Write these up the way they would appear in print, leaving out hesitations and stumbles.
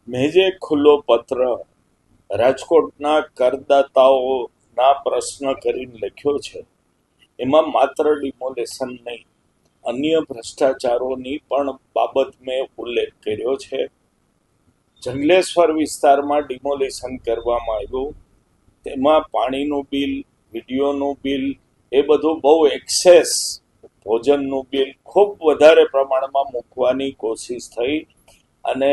મેં જે ખુલ્લો પત્ર રાજકોટના કરદાતાઓના પ્રશ્ન કરીને લખ્યો છે એમાં માત્ર ડિમોલેશન નહીં, અન્ય ભ્રષ્ટાચારોની પણ બાબત મેં ઉલ્લેખ કર્યો છે. જંગલેશ્વર વિસ્તારમાં ડિમોલેશન કરવામાં આવ્યું, તેમાં પાણીનું બિલ, વિડીયોનું બિલ, એ બધું બહુ એક્સેસ, ભોજનનું બિલ ખૂબ વધારે પ્રમાણમાં મૂકવાની કોશિશ થઈ અને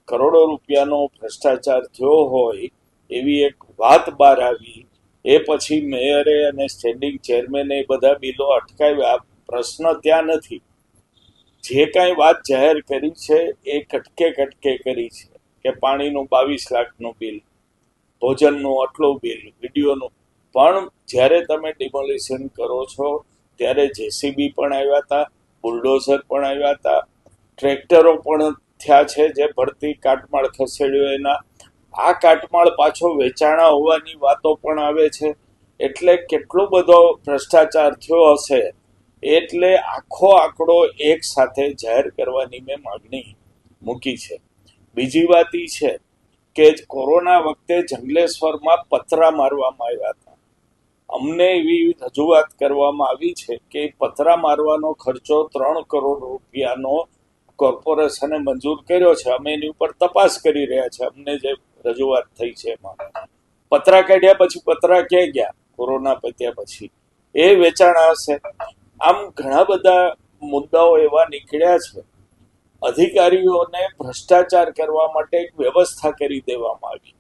કરોડો રૂપિયાનો ભ્રષ્ટાચાર થયો હોય એવી એક વાત બહાર આવી. એ પછી મેયરે અને સ્ટેન્ડિંગ ચેરમેને એ બધા બિલો અટકાવ્યા. પ્રશ્ન ત્યાં નથી. જે કાંઈ વાત જાહેર કરી છે એ કટકે કરી છે કે પાણીનું 22 લાખનું બિલ, ભોજનનું આટલું બિલ, વિડીયોનું. પણ જ્યારે તમે ડિમોલિશન કરો છો ત્યારે જેસીબી પણ આવ્યા હતા, બુલડોઝર પણ આવ્યા હતા, ટ્રેક્ટરો પણ થયા છે જે ભરતી કાટમાળ ખસેડ્યો એના. આ કાટમાળ પાછો વેચાણા હોવાની વાતો પણ આવે છે. એટલે કેટલો બધો ભ્રષ્ટાચાર થયો હશે, એટલે આખો આંકડો એક સાથે જાહેર કરવાની મેં માગણી મૂકી છે. બીજી વાત એ છે કે કોરોના વખતે જંગલેશ્વરમાં પતરા મારવામાં આવ્યા હતા. અમને એવી રજૂઆત કરવામાં આવી છે કે પતરા મારવાનો ખર્ચો 3 કરોડ રૂપિયાનો કોર્પોરેશને મંજૂર કર્યો છે. અમે એની ઉપર તપાસ કરી રહ્યા છે. અમને જે રજૂઆત થઈ છે એમાં પતરા કાઢ્યા પછી પતરા ક્યાં ગયા કોરોના પત્યા પછી? એ વેચાણા હશે. આમ ઘણા બધા મુદ્દાઓ એવા નીકળ્યા છે. અધિકારીઓને ભ્રષ્ટાચાર કરવા માટે એક વ્યવસ્થા કરી દેવામાં આવી.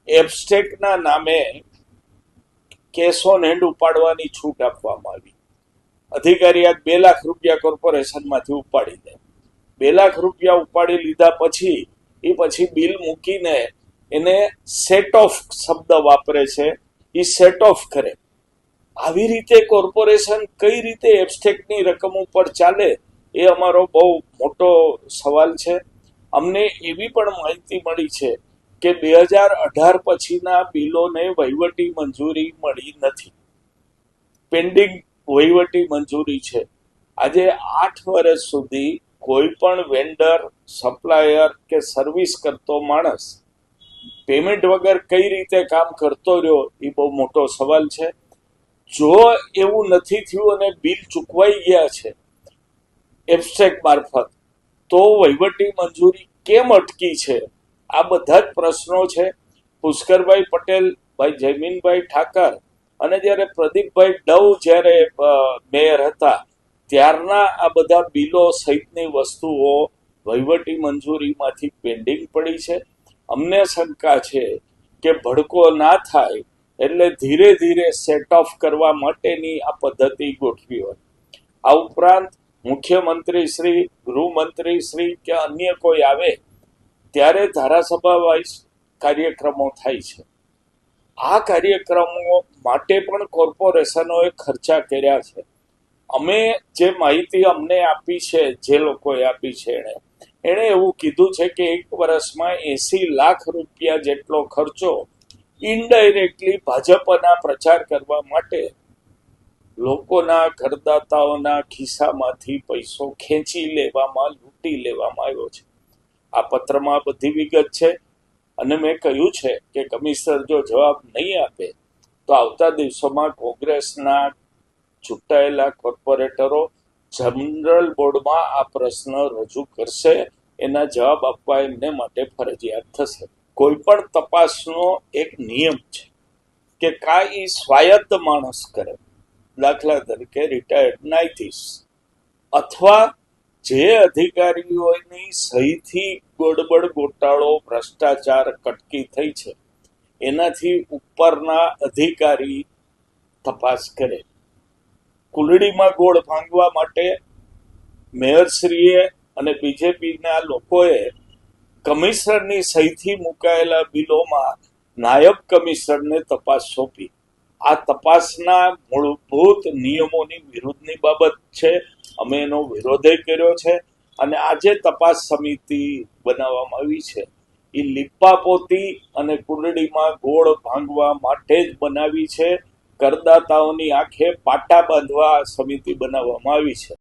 એબસ્ટેકના નામે કેશ ઓન હેન્ડ ઉપાડવાની છૂટ આપવામાં આવી. અધિકારી આજ 2 લાખ રૂપિયા કોર્પોરેશનમાંથી ઉપાડી દે. 2 લાખ રૂપિયા ઉપાડી લીધા પછી બિલ મૂકીને એને સેટ ઓફ શબ્દ વાપરે છે. એ સેટ ઓફ કરે. આવી રીતે કોર્પોરેશન કઈ રીતે એબસ્ટેકની રકમ ઉપર ચાલે એ અમારો બહુ મોટો સવાલ છે. અમને એવી પણ માહિતી મળી છે કે 2018 પછીના બિલોને વહીવટી મંજૂરી મળી નથી. પેન્ડિંગ વહીવટી મંજૂરી છે. આજે 8 વર્ષ સુધી કોઈ પણ વેન્ડર, સપ્લાયર કે સર્વિસ કરતો માણસ પેમેન્ટ વગર કઈ રીતે કામ કરતો રહ્યો એ બહુ મોટો સવાલ છે. જો એવું નથી થયું અને બિલ ચૂકવાઈ ગયા છે એબસ્ટેક મારફત, તો વહીવટી મંજૂરી કેમ અટકી છે? આ બધા જ પ્રશ્નો છે. પુષ્કરભાઈ પટેલ, ભાઈ જયમીનભાઈ ઠાકર અને જ્યારે પ્રદીપભાઈ ડવ જ્યારે મેયર હતા ત્યારના આ બધા બિલો સહિતની વસ્તુઓ વહીવટી મંજૂરીમાંથી પેન્ડિંગ પડી છે. અમને શંકા છે કે ભડકો ના થાય એટલે ધીરે ધીરે સેટ ઓફ કરવા માટેની આ પદ્ધતિ ગોઠવી હોય. આ ઉપરાંત મુખ્યમંત્રી શ્રી, ગૃહમંત્રી શ્રી કે અન્ય કોઈ આવે ત્યારે ધારાસભા વાઇઝ કાર્યક્રમો થાય છે. આ કાર્યક્રમો માટે પણ કોર્પોરેશનોએ ખર્ચા કર્યા છે. અમે જે માહિતી અમને આપી છે, જે લોકોએ આપી છે, એણે એવું કીધું છે કે 1 વર્ષમાં 80 લાખ રૂપિયા જેટલો ખર્ચો ઇનડાયરેક્ટલી ભાજપના પ્રચાર કરવા માટે લોકોના, કરદાતાઓના ખિસ્સામાંથી પૈસો ખેંચી લેવામાં, લૂંટી લેવામાં આવ્યો છે. આ પત્રમાં બધી વિગત છે અને મેં કહ્યું છે કે કમિશનર જો જવાબ નહીં આપે તો આવતા દિવસોમાં કોંગ્રેસના ચૂંટાયેલા કોર્પોરેટરો જનરલ બોર્ડમાં આ પ્રશ્ન રજૂ કરશે. એના જવાબ આપવા એમને માટે ફરજિયાત થશે. કોઈ પણ તપાસનો એક નિયમ છે કે કાંઈ સ્વાયત્ત માણસ કરે, દાખલા તરીકે રિટાયર્ડ ન્યાયાધીશ અથવા જે અધિકારીઓની સહીથી ગડબડ, ગોટાળો, ભ્રષ્ટાચાર કટકી થઈ છે એનાથી ઉપરના અધિકારી તપાસ કરે. કુલડીમાં ગોળ ભાંગવા માટે મેયરશ્રીએ અને બીજેપીના લોકોએ કમિશનરની સહીથી મુકાયેલા બિલોમાં નાયબ કમિશનરને તપાસ સોંપી. આ તપાસના મૂળભૂત નિયમોની વિરુદ્ધની બાબત છે. અમે એનો વિરોધ કર્યો છે અને આજે તપાસ સમિતિ બનાવવામાં આવી છે. એ લીપાપોતી અને કુંડળીમાં ગોળ ભાંગવા માટે જ બનાવી છે. કરદાતાઓની આંખે પાટા બાંધવા સમિતિ બનાવવામાં આવી છે.